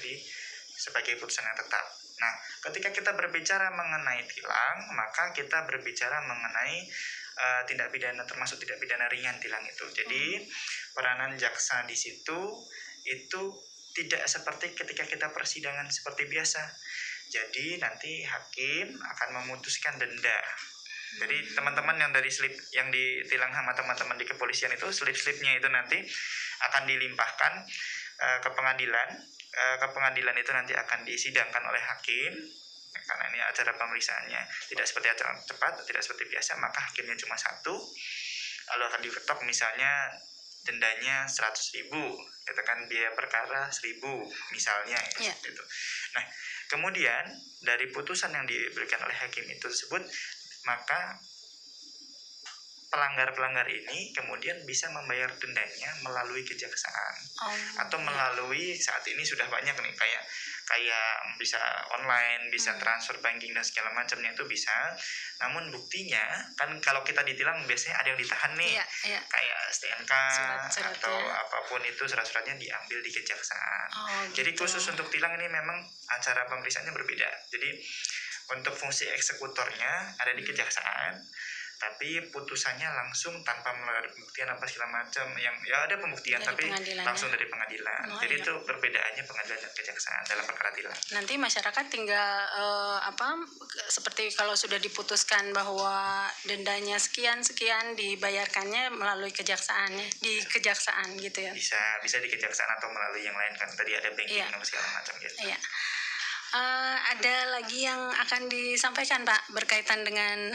sebagai putusan yang tetap. Nah, ketika kita berbicara mengenai tilang, maka kita berbicara mengenai tindak pidana, termasuk tindak pidana ringan tilang itu. Jadi peranan jaksa di situ itu tidak seperti ketika kita persidangan seperti biasa. Jadi nanti hakim akan memutuskan denda. Jadi teman-teman yang dari slip yang ditilang sama teman-teman di kepolisian itu, slip-slipnya itu nanti akan dilimpahkan ke pengadilan. Ke pengadilan itu nanti akan disidangkan oleh hakim. Karena ini acara pemeriksaannya tidak seperti acara cepat, tidak seperti biasa, maka hakimnya cuma satu. Lalu akan diketok misalnya dendanya 100.000, itu kan biaya perkara 1.000 misalnya, gitu. Nah, kemudian dari putusan yang diberikan oleh hakim itu tersebut, maka pelanggar-pelanggar ini kemudian bisa membayar dendanya melalui kejaksaan, atau melalui saat ini sudah banyak nih kayak bisa online, bisa transfer banking dan segala macamnya itu bisa. Namun buktinya kan kalau kita ditilang biasanya ada yang ditahan nih, kayak STNK atau apapun itu, surat-suratnya diambil di kejaksaan. Jadi khusus untuk tilang ini memang acara pemeriksaannya berbeda. Jadi untuk fungsi eksekutornya ada di kejaksaan, tapi putusannya langsung tanpa melalui pembuktian apa segala macam, yang ya ada pembuktian dari tapi langsung dari pengadilan. Jadi itu perbedaannya pengadilan dan kejaksaan dalam perkara tilang. Nanti masyarakat tinggal seperti kalau sudah diputuskan bahwa dendanya sekian dibayarkannya melalui kejaksaannya di kejaksaan gitu ya. Bisa di kejaksaan atau melalui yang lain kan, tadi ada banking dan segala macam gitu. Iya. Ada lagi yang akan disampaikan Pak berkaitan dengan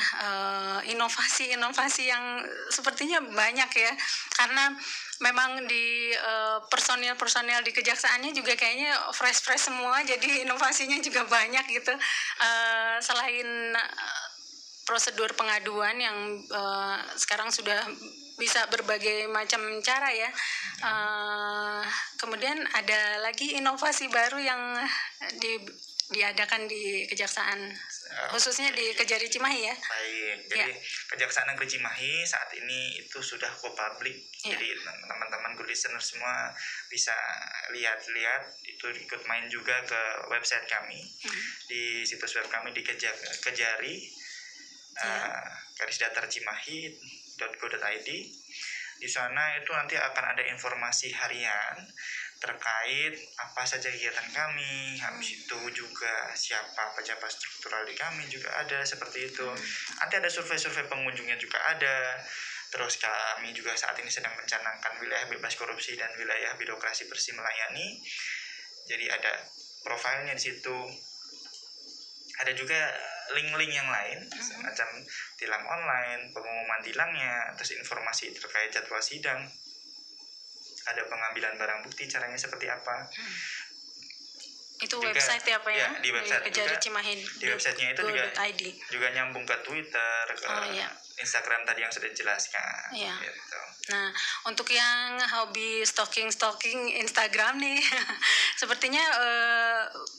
inovasi-inovasi yang sepertinya banyak ya, karena memang di personil di kejaksaannya juga kayaknya fresh semua, jadi inovasinya juga banyak gitu. Selain prosedur pengaduan yang sekarang sudah bisa berbagai macam cara ya. Kemudian ada lagi inovasi baru yang diadakan di kejaksaan, khususnya di Kejari Cimahi ya. Baik, jadi Kejaksaan Negeri Cimahi saat ini itu sudah go public. Jadi teman-teman good listener semua bisa lihat itu, ikut main juga ke website kami. Di situs web kami di Kejari _cimahi.go.id. Di sana itu nanti akan ada informasi harian terkait apa saja kegiatan kami, habis itu juga siapa pejabat struktural di kami juga ada, seperti itu. Nanti ada survei pengunjungnya juga ada. Terus kami juga saat ini sedang mencanangkan wilayah bebas korupsi dan wilayah birokrasi bersih melayani. Jadi ada profilnya di situ. Ada juga link-link yang lain, semacam tilang online, pengumuman tilangnya, terus informasi terkait jadwal sidang, ada pengambilan barang bukti, caranya seperti apa. Itu juga, website ya Pak ya? Di website Kejari Cimahi. Di websitenya itu juga nyambung ke Twitter, ke Instagram tadi yang sudah dijelaskan. Gitu. Nah, untuk yang hobi stalking Instagram nih, sepertinya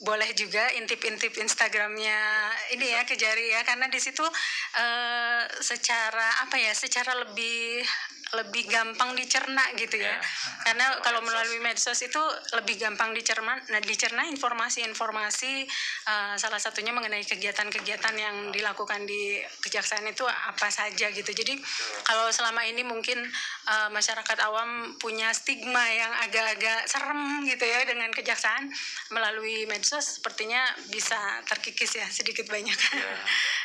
boleh juga intip Instagramnya ini ya, Kejari ya, karena di situ secara lebih lebih gampang dicerna gitu ya. Karena kalau melalui medsos itu lebih gampang dicerna informasi-informasi, salah satunya mengenai kegiatan-kegiatan yang dilakukan di kejaksaan itu apa saja gitu. Jadi kalau selama ini mungkin masyarakat awam punya stigma yang agak-agak serem gitu ya dengan kejaksaan, melalui medsos sepertinya bisa terkikis ya sedikit banyak.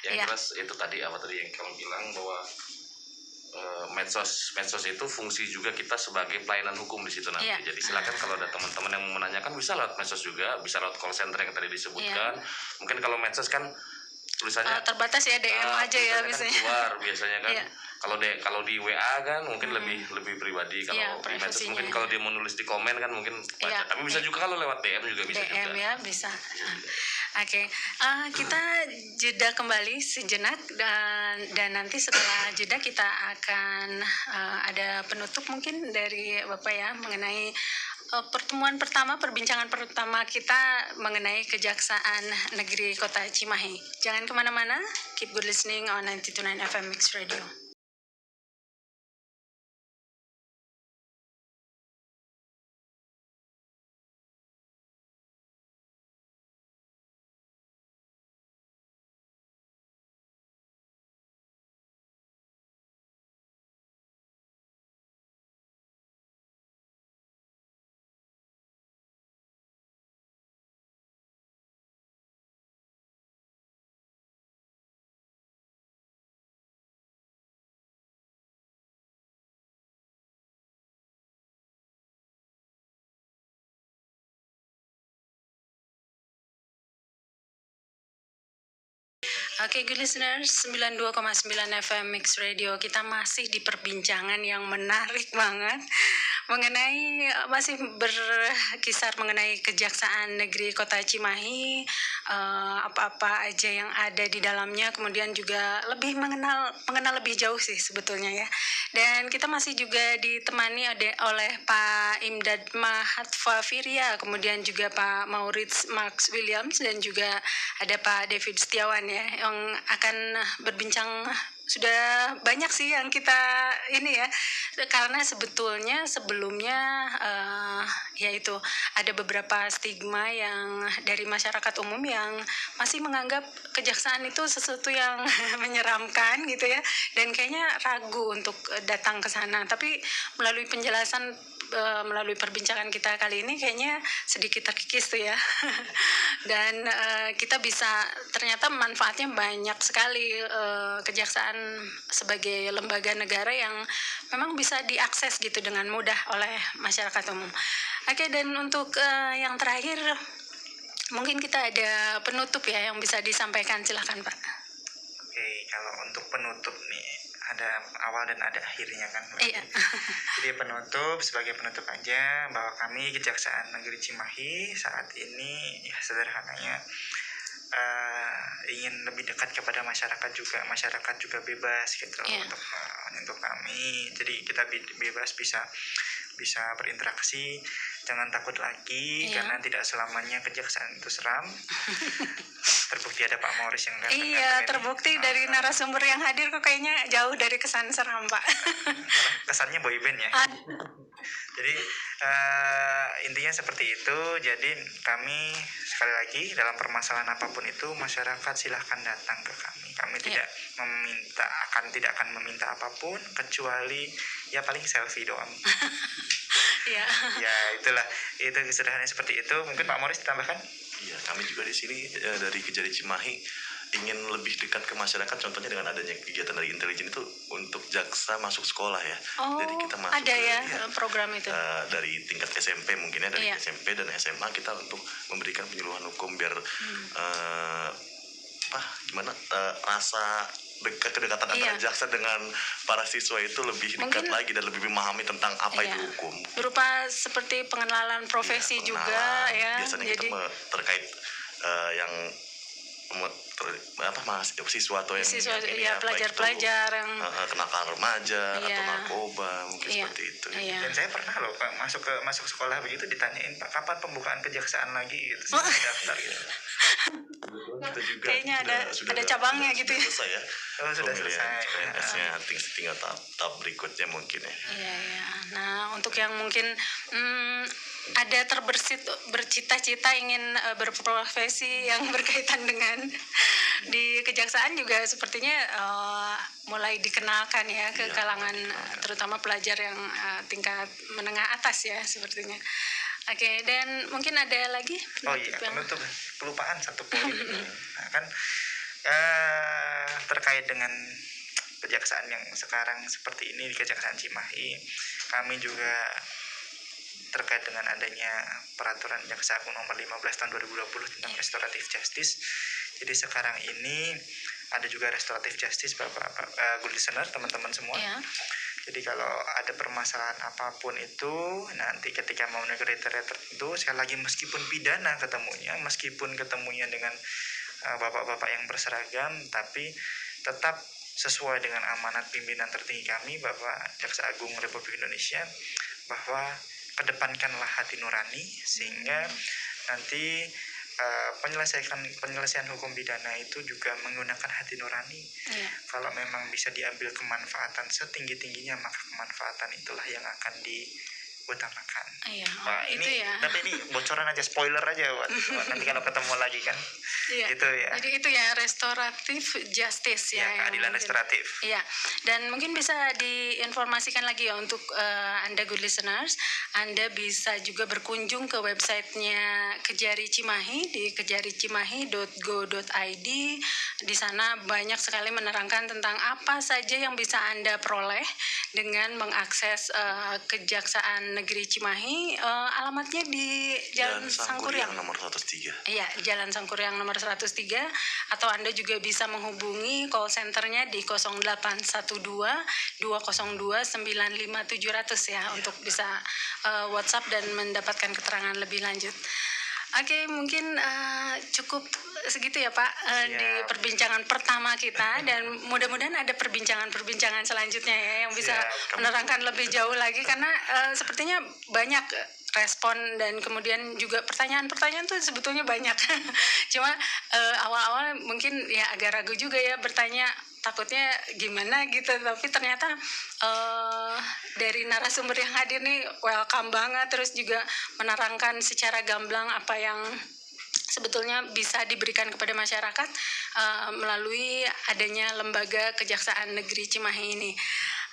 Yang jelas itu tadi yang kamu bilang bahwa medsos itu fungsi juga kita sebagai pelayanan hukum di situ nanti. Jadi silakan kalau ada teman-teman yang mau menanyakan bisa lewat medsos juga, bisa lewat call center yang tadi disebutkan. Mungkin kalau medsos kan tulisannya terbatas ya, DM aja ya biasanya. Kan keluar biasanya kan. Kalau di WA kan mungkin lebih pribadi. Kalau di medsos mungkin kalau dia mau nulis di komen kan mungkin baca. Tapi bisa juga kalau lewat DM juga bisa DM juga. ya bisa. Oke, kita jeda kembali sejenak dan nanti setelah jeda kita akan ada penutup mungkin dari Bapak ya mengenai perbincangan pertama kita mengenai Kejaksaan Negeri Kota Cimahi. Jangan kemana-mana, keep good listening on 92.9 FM Mix Radio. Oke, good listeners, 92,9 FM Mix Radio. Kita masih di perbincangan yang menarik banget mengenai masih berkisar mengenai Kejaksaan Negeri Kota Cimahi, apa-apa aja yang ada di dalamnya, kemudian juga lebih mengenal lebih jauh sih sebetulnya ya. Dan kita masih juga ditemani oleh Pak Imdad Mahatfa Firia, kemudian juga Pak Maurits Max Williams, dan juga ada Pak David Setiawan ya, yang akan berbincang. Sudah banyak sih yang kita ini ya, karena sebetulnya sebelumnya yaitu ada beberapa stigma yang dari masyarakat umum yang masih menganggap kejaksaan itu sesuatu yang menyeramkan gitu ya, dan kayaknya ragu untuk datang ke sana. Tapi melalui penjelasan, melalui perbincangan kita kali ini kayaknya sedikit terkikis tuh ya. Dan kita bisa, ternyata manfaatnya banyak sekali, kejaksaan sebagai lembaga negara yang memang bisa diakses gitu dengan mudah oleh masyarakat umum. Oke, dan untuk yang terakhir mungkin kita ada penutup ya yang bisa disampaikan, silakan Pak. Oke, kalau untuk penutup nih ada awal dan ada akhirnya kan. Iya. Jadi sebagai penutup aja bahwa kami Kejaksaan Negeri Cimahi saat ini ya sederhananya ingin lebih dekat kepada masyarakat juga bebas gitu untuk menyentuh kami. Jadi kita bebas bisa berinteraksi, jangan takut lagi karena tidak selamanya kejaksaan itu seram. Terbukti ada Pak Maurits yang datang. Iya, terbukti dari narasumber yang hadir kok kayaknya jauh dari kesan seram Pak. Kesannya boyband ya. Jadi intinya seperti itu. Jadi kami sekali lagi dalam permasalahan apapun itu masyarakat silahkan datang ke kami. Kami tidak akan meminta apapun kecuali ya paling selfie doang. Ya. Ya itu sederhananya seperti itu. Mungkin Pak Maurits ditambahkan? Iya, kami juga di sini dari Kejari Cimahi ingin lebih dekat ke masyarakat, contohnya dengan adanya kegiatan dari intelijen itu untuk jaksa masuk sekolah ya. Jadi kita masuk ada ya program itu dari tingkat SMP mungkin ya, dari SMP dan SMA kita untuk memberikan penyuluhan hukum biar rasa kedekatan antara jaksa dengan para siswa itu lebih dekat lagi dan lebih memahami tentang apa itu hukum. Berupa seperti pengenalan profesi juga ya. Biasanya kita terkait yang siswa atau yang pelajar-pelajar yang kenakalan remaja atau narkoba mungkin seperti itu. Dan saya pernah loh Pak masuk sekolah begitu ditanyain Pak kapan pembukaan kejaksaan lagi gitu. Saya daftar gitu. kita juga Kayaknya ada cabangnya gitu ya. selesai ya. Oh, sudah Pemilihan selesai. PNS-nya, tinggal tahap berikutnya mungkin ya. Iya, iya. Nah, untuk yang mungkin ada terbersit bercita-cita ingin berprofesi yang berkaitan dengan di kejaksaan juga sepertinya mulai dikenalkan ya ke kalangan terutama pelajar yang tingkat menengah atas ya sepertinya. Oke, dan mungkin ada lagi Oh iya, penutup kelupaan satu poin. Nah, kan terkait dengan kejaksaan yang sekarang seperti ini di Kejaksaan Cimahi, kami juga terkait dengan adanya peraturan Jaksa Agung nomor 15 tahun 2020 tentang restoratif justice. Jadi sekarang ini ada juga restoratif justice Bapak good listener, teman-teman semua. ya. Jadi kalau ada permasalahan apapun itu nanti ketika memenuhi kriteria tertentu, sekali lagi meskipun pidana meskipun ketemunya dengan bapak-bapak yang berseragam, tapi tetap sesuai dengan amanat pimpinan tertinggi kami Bapak Jaksa Agung Republik Indonesia, bahwa kedepankanlah hati nurani sehingga nanti penyelesaian hukum pidana itu juga menggunakan hati nurani. Kalau memang bisa diambil kemanfaatan setinggi-tingginya, maka kemanfaatan itulah yang akan diutamakan. Iya, Wah, itu ini ya. tapi ini bocoran aja, spoiler aja buat nanti kalau ketemu lagi kan. Iya. Itu ya. Jadi itu ya restoratif justice ya. Ya, yang keadilan mungkin- restoratif. Iya, dan mungkin bisa diinformasikan lagi ya untuk Anda good listeners, Anda bisa juga berkunjung ke websitenya Kejari Cimahi di kejaricimahi.go.id. Di sana banyak sekali menerangkan tentang apa saja yang bisa Anda peroleh dengan mengakses Kejaksaan Negeri Cimahi. Alamatnya di Jalan Sangkuriang nomor 103. Iya, Jalan Sangkuriang nomor 103, atau Anda juga bisa menghubungi call centernya di 0812 202 95700 ya, untuk bisa WhatsApp dan mendapatkan keterangan lebih lanjut. Oke, mungkin cukup segitu ya Pak di perbincangan pertama kita, dan mudah-mudahan ada perbincangan-perbincangan selanjutnya ya yang bisa menerangkan lebih jauh lagi, karena sepertinya banyak respon dan kemudian juga pertanyaan-pertanyaan tuh sebetulnya banyak. Cuma awal-awal mungkin ya agak ragu juga ya bertanya, takutnya gimana gitu, tapi ternyata dari narasumber yang hadir nih welcome banget, terus juga menerangkan secara gamblang apa yang sebetulnya bisa diberikan kepada masyarakat melalui adanya lembaga Kejaksaan Negeri Cimahi ini.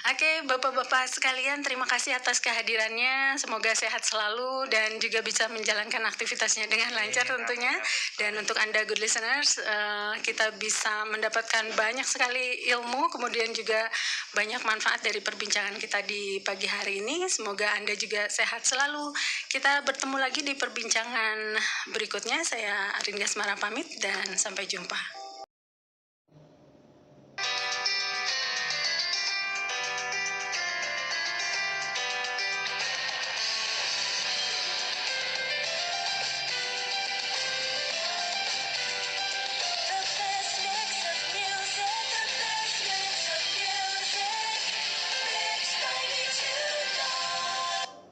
Oke, Bapak-Bapak sekalian, terima kasih atas kehadirannya. Semoga sehat selalu dan juga bisa menjalankan aktivitasnya dengan lancar tentunya. Dan untuk Anda good listeners, kita bisa mendapatkan banyak sekali ilmu, kemudian juga banyak manfaat dari perbincangan kita di pagi hari ini. Semoga Anda juga sehat selalu. Kita bertemu lagi di perbincangan berikutnya. Saya Arin Gasmara pamit dan sampai jumpa.